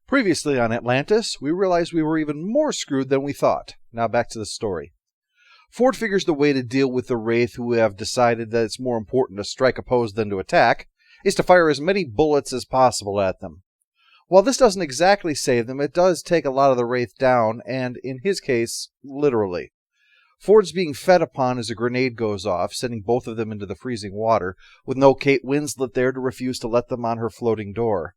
Previously on Atlantis, we realized we were even more screwed than we thought. Now back to the story. Ford figures the way to deal with the Wraith, who have decided that it's more important to strike opposed than to attack, is to fire as many bullets as possible at them. While this doesn't exactly save them, it does take a lot of the Wraith down, and in his case, literally. Ford's being fed upon as a grenade goes off, sending both of them into the freezing water, with no Kate Winslet there to refuse to let them on her floating door.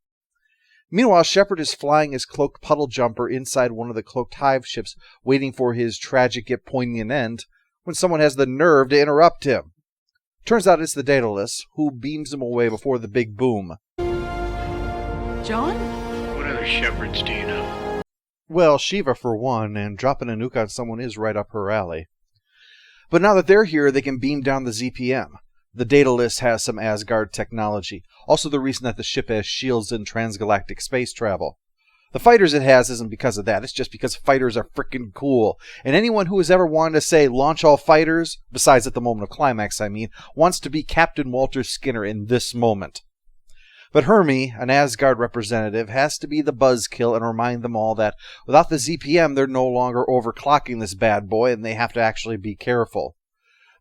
Meanwhile, Shepard is flying his cloak puddle jumper inside one of the cloaked hive ships, waiting for his tragic yet poignant end, when someone has the nerve to interrupt him. Turns out it's the Daedalus, who beams him away before the big boom. John? What other Shepards do you know? Well, Shiva for one, and dropping a nuke on someone is right up her alley. But now that they're here, they can beam down the ZPM. The Daedalus has some Asgard technology, also the reason that the ship has shields in transgalactic space travel. The fighters it has isn't because of that, it's just because fighters are frickin' cool. And anyone who has ever wanted to say, launch all fighters, besides at the moment of climax I mean, wants to be Captain Walter Skinner in this moment. But Hermie, an Asgard representative, has to be the buzzkill and remind them all that without the ZPM they're no longer overclocking this bad boy and they have to actually be careful.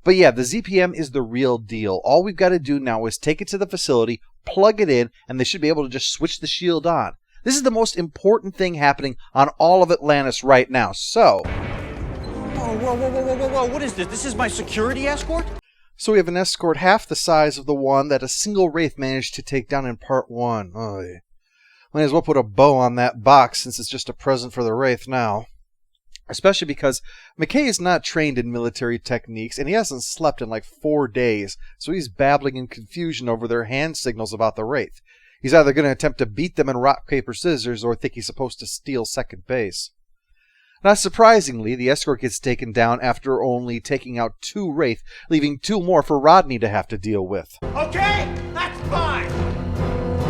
But yeah, the ZPM is the real deal. All we've got to do now is take it to the facility, plug it in, and they should be able to just switch the shield on. This is the most important thing happening on all of Atlantis right now, so... Whoa, what is this? This is my security escort? So we have an escort half the size of the one that a single Wraith managed to take down in part 1. Oy. Might as well put a bow on that box since it's just a present for the Wraith now. Especially because McKay is not trained in military techniques, and he hasn't slept in like 4 days, so he's babbling in confusion over their hand signals about the Wraith. He's either going to attempt to beat them in rock, paper, scissors, or think he's supposed to steal second base. Not surprisingly, the escort gets taken down after only taking out 2 Wraith, leaving 2 more for Rodney to have to deal with. Okay, that's fine.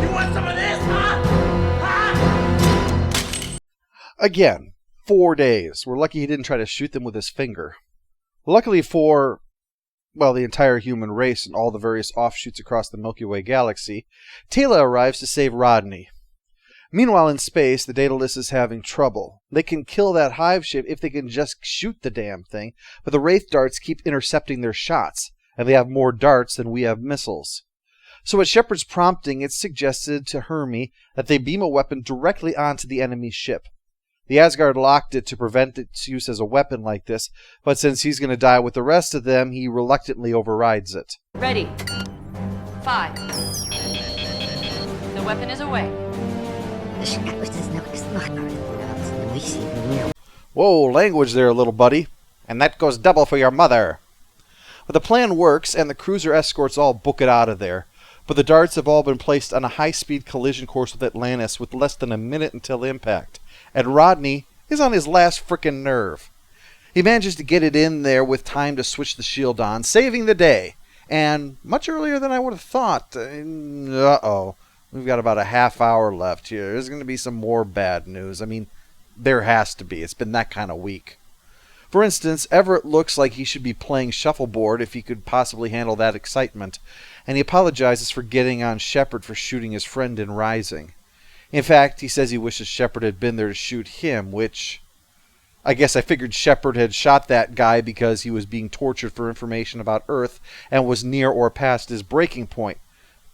You want some of this, huh? Again, 4 days. We're lucky he didn't try to shoot them with his finger. Luckily for, well, the entire human race and all the various offshoots across the Milky Way galaxy, Taylor arrives to save Rodney. Meanwhile, in space, the Daedalus is having trouble. They can kill that hive ship if they can just shoot the damn thing, but the Wraith darts keep intercepting their shots, and they have more darts than we have missiles. So at Shepard's prompting, it's suggested to Hermie that they beam a weapon directly onto the enemy ship. The Asgard locked it to prevent its use as a weapon like this, but since he's going to die with the rest of them, he reluctantly overrides it. Ready. 5. The weapon is away. Whoa, language there, little buddy. And that goes double for your mother. But the plan works, and the cruiser escorts all book it out of there. But the darts have all been placed on a high-speed collision course with Atlantis with less than a minute until impact. And Rodney is on his last frickin' nerve. He manages to get it in there with time to switch the shield on, saving the day. And much earlier than I would have thought. Uh-oh. We've got about a half hour left here. There's going to be some more bad news. I mean, there has to be. It's been that kind of week. For instance, Everett looks like he should be playing shuffleboard if he could possibly handle that excitement, and he apologizes for getting on Shepard for shooting his friend in Rising. In fact, he says he wishes Shepard had been there to shoot him, which... I guess I figured Shepard had shot that guy because he was being tortured for information about Earth and was near or past his breaking point.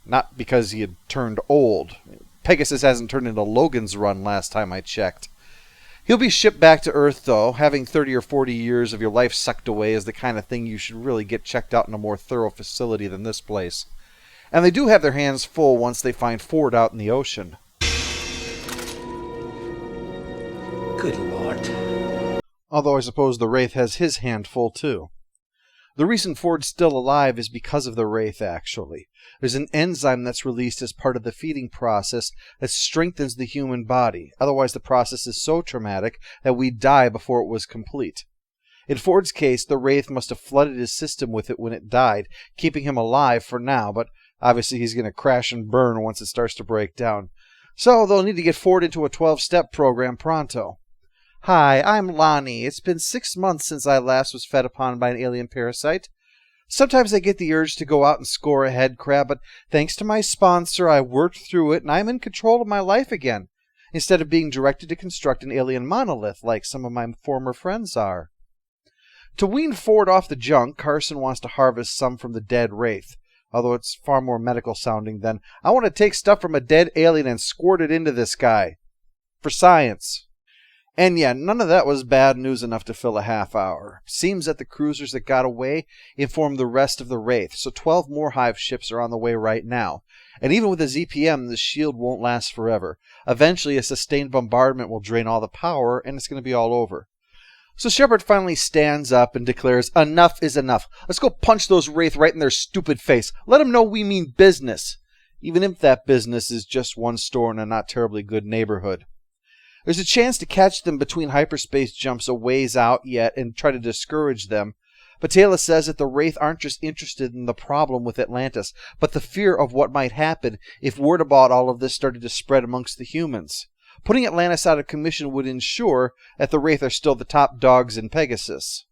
Not because he had turned old. Pegasus hasn't turned into Logan's Run last time I checked. He'll be shipped back to Earth, though. Having 30 or 40 years of your life sucked away is the kind of thing you should really get checked out in a more thorough facility than this place. And they do have their hands full once they find Ford out in the ocean. Good Lord. Although I suppose the Wraith has his hand full, too. The reason Ford's still alive is because of the Wraith, actually. There's an enzyme that's released as part of the feeding process that strengthens the human body. Otherwise, the process is so traumatic that we'd die before it was complete. In Ford's case, the Wraith must have flooded his system with it when it died, keeping him alive for now, but obviously he's going to crash and burn once it starts to break down. So they'll need to get Ford into a 12-step program pronto. Hi, I'm Lonnie. It's been 6 months since I last was fed upon by an alien parasite. Sometimes I get the urge to go out and score a head crab, but thanks to my sponsor, I worked through it and I'm in control of my life again. instead of being directed to construct an alien monolith like some of my former friends are. To wean Ford off the junk, Carson wants to harvest some from the dead Wraith, although it's far more medical sounding than, I want to take stuff from a dead alien and squirt it into this guy. For science. And yeah, none of that was bad news enough to fill a half hour. Seems that the cruisers that got away informed the rest of the Wraith, so 12 more Hive ships are on the way right now. And even with the ZPM, the shield won't last forever. Eventually, a sustained bombardment will drain all the power, and it's going to be all over. So Shepard finally stands up and declares, enough is enough. Let's go punch those Wraith right in their stupid face. Let them know we mean business. Even if that business is just one store in a not terribly good neighborhood. There's a chance to catch them between hyperspace jumps a ways out yet and try to discourage them. But Daedalus says that the Wraith aren't just interested in the problem with Atlantis, but the fear of what might happen if word about all of this started to spread amongst the humans. Putting Atlantis out of commission would ensure that the Wraith are still the top dogs in Pegasus.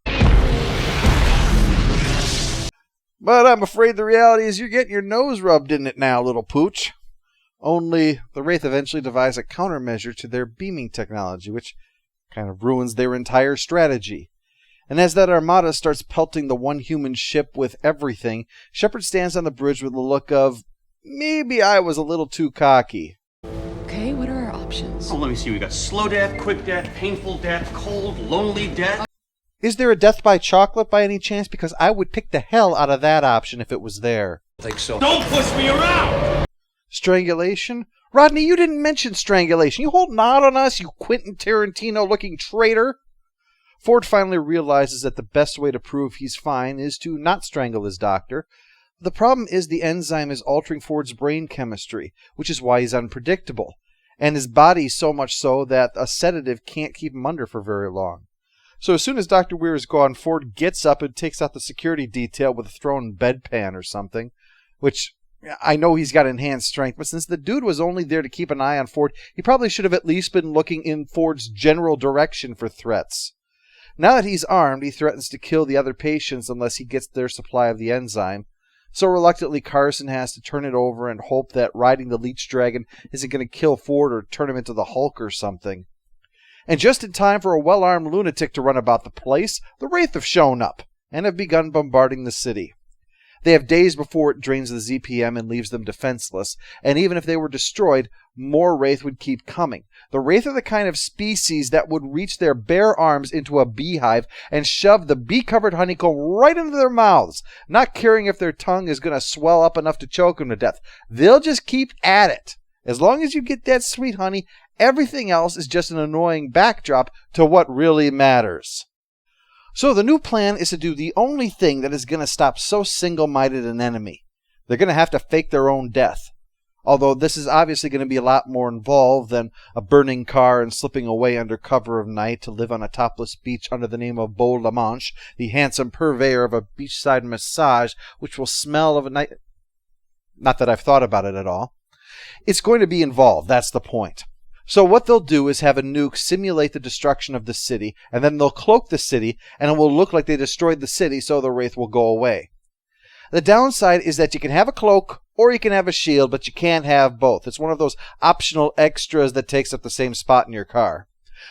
But I'm afraid the reality is you're getting your nose rubbed in it now, little pooch. Only the Wraith eventually devise a countermeasure to their beaming technology, which kind of ruins their entire strategy. And as that armada starts pelting the one human ship with everything, Shepard stands on the bridge with a look of, maybe I was a little too cocky. Okay, what are our options? Oh, let me see. We got slow death, quick death, painful death, cold, lonely death. Is there a death by chocolate by any chance? Because I would pick the hell out of that option if it was there. I think so. Don't push me around! Strangulation? Rodney, you didn't mention strangulation. You holding out on us, you Quentin Tarantino-looking traitor? Ford finally realizes that the best way to prove he's fine is to not strangle his doctor. The problem is the enzyme is altering Ford's brain chemistry, which is why he's unpredictable, and his body so much so that a sedative can't keep him under for very long. So as soon as Dr. Weir is gone, Ford gets up and takes out the security detail with a thrown bedpan or something, which I know he's got enhanced strength, but since the dude was only there to keep an eye on Ford, he probably should have at least been looking in Ford's general direction for threats. Now that he's armed, he threatens to kill the other patients unless he gets their supply of the enzyme. So reluctantly, Carson has to turn it over and hope that riding the leech dragon isn't going to kill Ford or turn him into the Hulk or something. And just in time for a well-armed lunatic to run about the place, the Wraith have shown up and have begun bombarding the city. They have days before it drains the ZPM and leaves them defenseless, and even if they were destroyed, more Wraith would keep coming. The Wraith are the kind of species that would reach their bare arms into a beehive and shove the bee-covered honeycomb right into their mouths, not caring if their tongue is going to swell up enough to choke them to death. They'll just keep at it. As long as you get that sweet honey, everything else is just an annoying backdrop to what really matters. So the new plan is to do the only thing that is going to stop so single-minded an enemy. They're going to have to fake their own death. Although this is obviously going to be a lot more involved than a burning car and slipping away under cover of night to live on a topless beach under the name of Beau La Manche, the handsome purveyor of a beachside massage which will smell of a night... Not that I've thought about it at all. It's going to be involved, that's the point. So what they'll do is have a nuke simulate the destruction of the city, and then they'll cloak the city, and it will look like they destroyed the city, so the Wraith will go away. The downside is that you can have a cloak, or you can have a shield, but you can't have both. It's one of those optional extras that takes up the same spot in your car.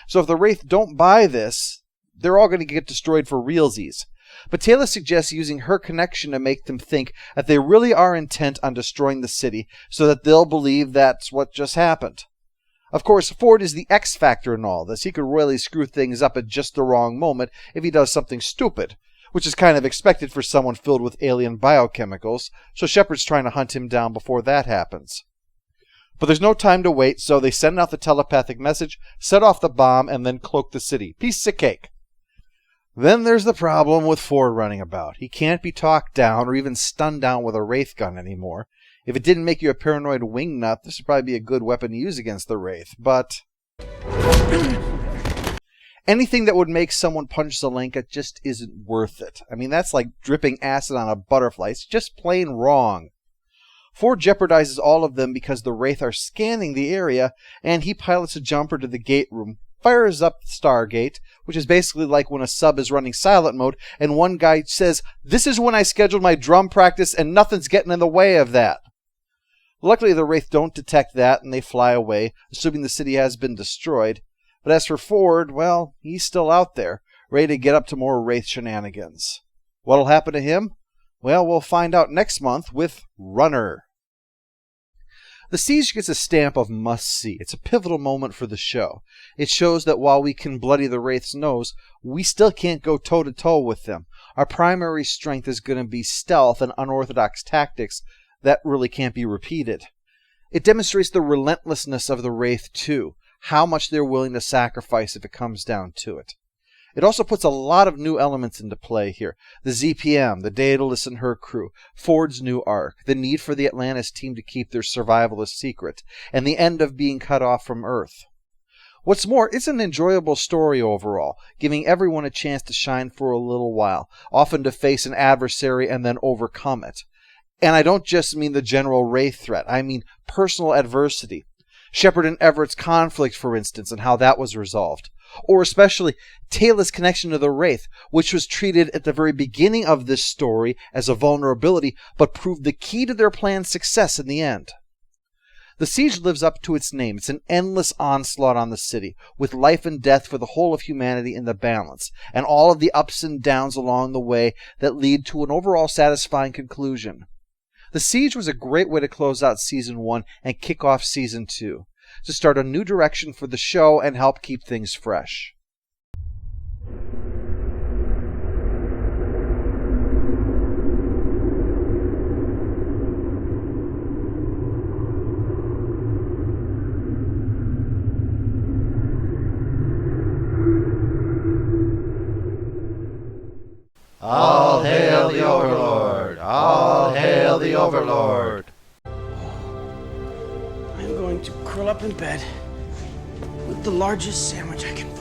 So if the Wraith don't buy this, they're all going to get destroyed for realsies. But Taylor suggests using her connection to make them think that they really are intent on destroying the city, so that they'll believe that's what just happened. Of course, Ford is the X factor in all this. He could really screw things up at just the wrong moment if he does something stupid, which is kind of expected for someone filled with alien biochemicals, so Shepard's trying to hunt him down before that happens. But there's no time to wait, so they send out the telepathic message, set off the bomb, and then cloak the city. Piece of cake. Then there's the problem with Ford running about. He can't be talked down or even stunned down with a Wraith gun anymore. If it didn't make you a paranoid wingnut, this would probably be a good weapon to use against the Wraith, but... anything that would make someone punch Zelenka just isn't worth it. I mean, that's like dripping acid on a butterfly. It's just plain wrong. Ford jeopardizes all of them because the Wraith are scanning the area, and he pilots a jumper to the gate room, fires up the Stargate, which is basically like when a sub is running silent mode, and one guy says, "This is when I scheduled my drum practice, and nothing's getting in the way of that." Luckily, the Wraith don't detect that, and they fly away, assuming the city has been destroyed. But as for Ford, well, he's still out there, ready to get up to more Wraith shenanigans. What'll happen to him? Well, we'll find out next month with Runner. The Siege gets a stamp of must-see. It's a pivotal moment for the show. It shows that while we can bloody the Wraith's nose, we still can't go toe-to-toe with them. Our primary strength is going to be stealth and unorthodox tactics that really can't be repeated. It demonstrates the relentlessness of the Wraith, too, how much they're willing to sacrifice if it comes down to it. It also puts a lot of new elements into play here. The ZPM, the Daedalus and her crew, Ford's new arc, the need for the Atlantis team to keep their survival a secret, and the end of being cut off from Earth. What's more, it's an enjoyable story overall, giving everyone a chance to shine for a little while, often to face an adversary and then overcome it. And I don't just mean the general Wraith threat, I mean personal adversity. Shepard and Everett's conflict, for instance, and how that was resolved. Or especially Taylor's connection to the Wraith, which was treated at the very beginning of this story as a vulnerability, but proved the key to their plan's success in the end. The Siege lives up to its name. It's an endless onslaught on the city, with life and death for the whole of humanity in the balance, and all of the ups and downs along the way that lead to an overall satisfying conclusion. The Siege was a great way to close out Season 1 and kick off Season 2, to start a new direction for the show and help keep things fresh. All hail the Overlord! All hail the Overlord! I'm going to curl up in bed with the largest sandwich I can